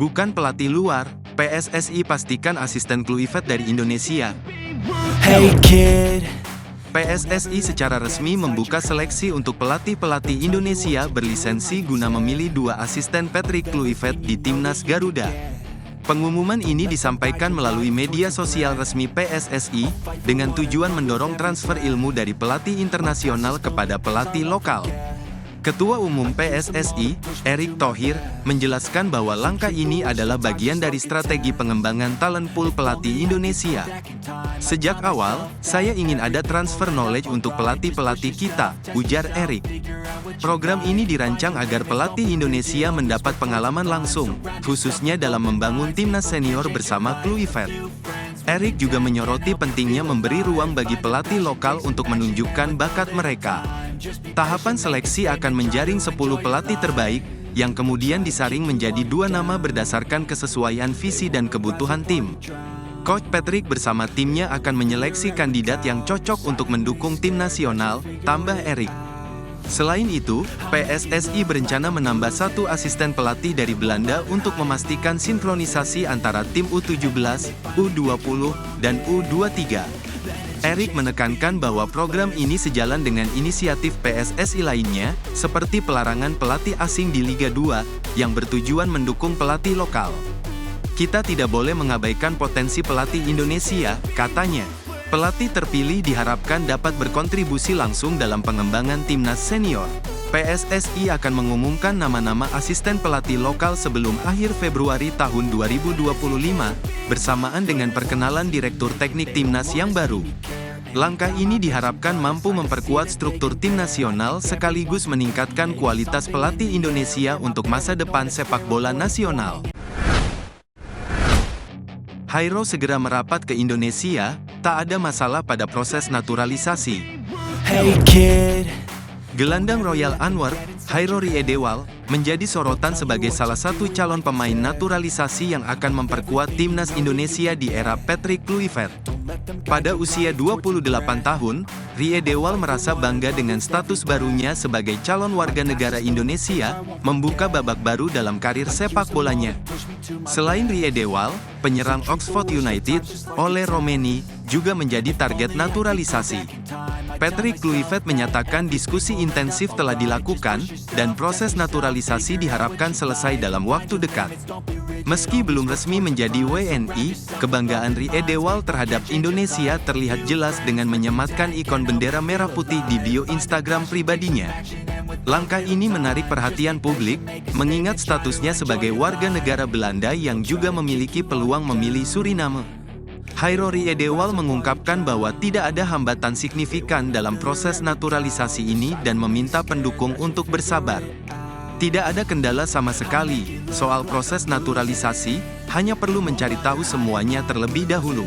Bukan pelatih luar, PSSI pastikan asisten Kluivert dari Indonesia. Hey kid. PSSI secara resmi membuka seleksi untuk pelatih-pelatih Indonesia berlisensi guna memilih 2 asisten Patrick Kluivert di Timnas Garuda. Pengumuman ini disampaikan melalui media sosial resmi PSSI, dengan tujuan mendorong transfer ilmu dari pelatih internasional kepada pelatih lokal. Ketua Umum PSSI, Erick Thohir, menjelaskan bahwa langkah ini adalah bagian dari strategi pengembangan talent pool pelatih Indonesia. Sejak awal, saya ingin ada transfer knowledge untuk pelatih-pelatih kita, ujar Erick. Program ini dirancang agar pelatih Indonesia mendapat pengalaman langsung, khususnya dalam membangun timnas senior bersama Kluivert. Erick juga menyoroti pentingnya memberi ruang bagi pelatih lokal untuk menunjukkan bakat mereka. Tahapan seleksi akan menjaring 10 pelatih terbaik, yang kemudian disaring menjadi 2 nama berdasarkan kesesuaian visi dan kebutuhan tim. Coach Patrick bersama timnya akan menyeleksi kandidat yang cocok untuk mendukung tim nasional, tambah Erick. Selain itu, PSSI berencana menambah 1 asisten pelatih dari Belanda untuk memastikan sinkronisasi antara tim U17, U20, dan U23. Erick menekankan bahwa program ini sejalan dengan inisiatif PSSI lainnya, seperti pelarangan pelatih asing di Liga 2, yang bertujuan mendukung pelatih lokal. Kita tidak boleh mengabaikan potensi pelatih Indonesia, katanya. Pelatih terpilih diharapkan dapat berkontribusi langsung dalam pengembangan timnas senior. PSSI akan mengumumkan nama-nama asisten pelatih lokal sebelum akhir Februari tahun 2025, bersamaan dengan perkenalan Direktur Teknik Timnas yang baru. Langkah ini diharapkan mampu memperkuat struktur tim nasional sekaligus meningkatkan kualitas pelatih Indonesia untuk masa depan sepak bola nasional. Hairo segera merapat ke Indonesia, tak ada masalah pada proses naturalisasi. Hey kid. Gelandang Royal Antwerp, Hairo Riedewald, menjadi sorotan sebagai salah satu calon pemain naturalisasi yang akan memperkuat timnas Indonesia di era Patrick Kluivert. Pada usia 28 tahun, Riedewald merasa bangga dengan status barunya sebagai calon warga negara Indonesia, membuka babak baru dalam karir sepak bolanya. Selain Riedewald, penyerang Oxford United, Ole Romeni, juga menjadi target naturalisasi. Patrick Kluivert menyatakan diskusi intensif telah dilakukan, dan proses naturalisasi diharapkan selesai dalam waktu dekat. Meski belum resmi menjadi WNI, kebanggaan Riedewald terhadap Indonesia terlihat jelas dengan menyematkan ikon bendera merah putih di bio Instagram pribadinya. Langkah ini menarik perhatian publik, mengingat statusnya sebagai warga negara Belanda yang juga memiliki peluang memilih Suriname. Hairo Riedewald mengungkapkan bahwa tidak ada hambatan signifikan dalam proses naturalisasi ini dan meminta pendukung untuk bersabar. Tidak ada kendala sama sekali soal proses naturalisasi, hanya perlu mencari tahu semuanya terlebih dahulu.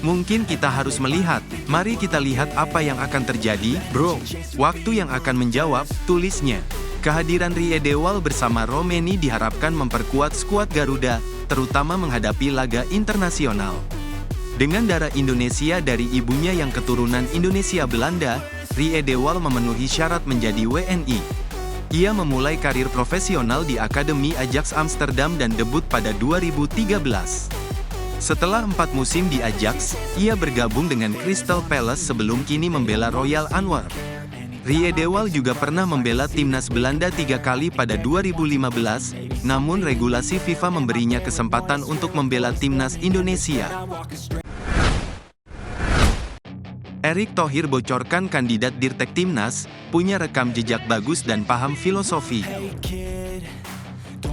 Mungkin kita harus melihat, mari kita lihat apa yang akan terjadi, bro. Waktu yang akan menjawab, tulisnya. Kehadiran Riedewald bersama Romeni diharapkan memperkuat skuad Garuda, terutama menghadapi laga internasional. Dengan darah Indonesia dari ibunya yang keturunan Indonesia Belanda, Riedewald memenuhi syarat menjadi WNI. Ia memulai karir profesional di Akademi Ajax Amsterdam dan debut pada 2013. Setelah 4 musim di Ajax, ia bergabung dengan Crystal Palace sebelum kini membela Royal Antwerp. Riedewald juga pernah membela timnas Belanda 3 kali pada 2015, namun regulasi FIFA memberinya kesempatan untuk membela timnas Indonesia. Erick Thohir bocorkan kandidat Dirtek Timnas, punya rekam jejak bagus dan paham filosofi.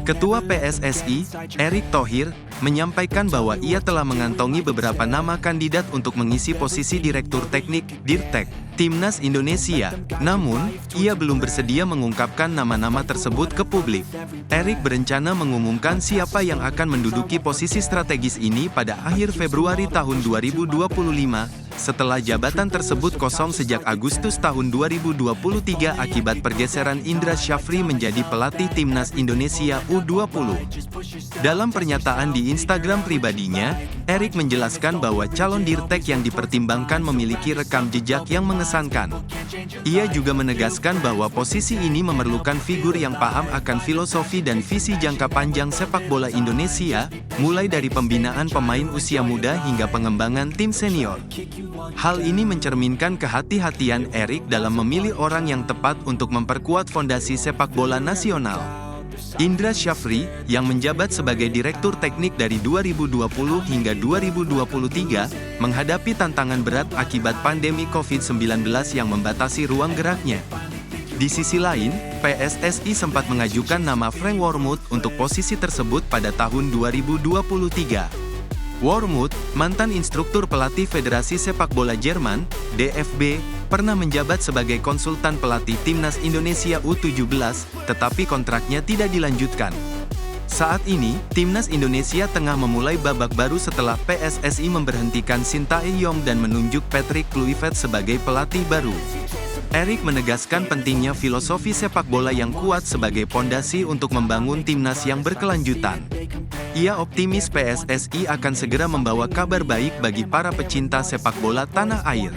Ketua PSSI, Erick Thohir, menyampaikan bahwa ia telah mengantongi beberapa nama kandidat untuk mengisi posisi Direktur Teknik, Dirtek, Timnas Indonesia. Namun, ia belum bersedia mengungkapkan nama-nama tersebut ke publik. Erick berencana mengumumkan siapa yang akan menduduki posisi strategis ini pada akhir Februari tahun 2025, setelah jabatan tersebut kosong sejak Agustus tahun 2023 akibat pergeseran Indra Syafri menjadi pelatih Timnas Indonesia U20. Dalam pernyataan di Instagram pribadinya, Erik menjelaskan bahwa calon Dirtek yang dipertimbangkan memiliki rekam jejak yang mengesankan. Ia juga menegaskan bahwa posisi ini memerlukan figur yang paham akan filosofi dan visi jangka panjang sepak bola Indonesia, mulai dari pembinaan pemain usia muda hingga pengembangan tim senior. Hal ini mencerminkan kehati-hatian Erik dalam memilih orang yang tepat untuk memperkuat fondasi sepak bola nasional. Indra Syafri, yang menjabat sebagai Direktur Teknik dari 2020 hingga 2023, menghadapi tantangan berat akibat pandemi COVID-19 yang membatasi ruang geraknya. Di sisi lain, PSSI sempat mengajukan nama Frank Wormuth untuk posisi tersebut pada tahun 2023. Wormuth, mantan instruktur pelatih Federasi Sepak Bola Jerman, DFB, pernah menjabat sebagai konsultan pelatih Timnas Indonesia U17, tetapi kontraknya tidak dilanjutkan. Saat ini, Timnas Indonesia tengah memulai babak baru setelah PSSI memberhentikan Sintayong dan menunjuk Patrick Kluivert sebagai pelatih baru. Erik menegaskan pentingnya filosofi sepak bola yang kuat sebagai pondasi untuk membangun timnas yang berkelanjutan. Ia optimis PSSI akan segera membawa kabar baik bagi para pecinta sepak bola tanah air.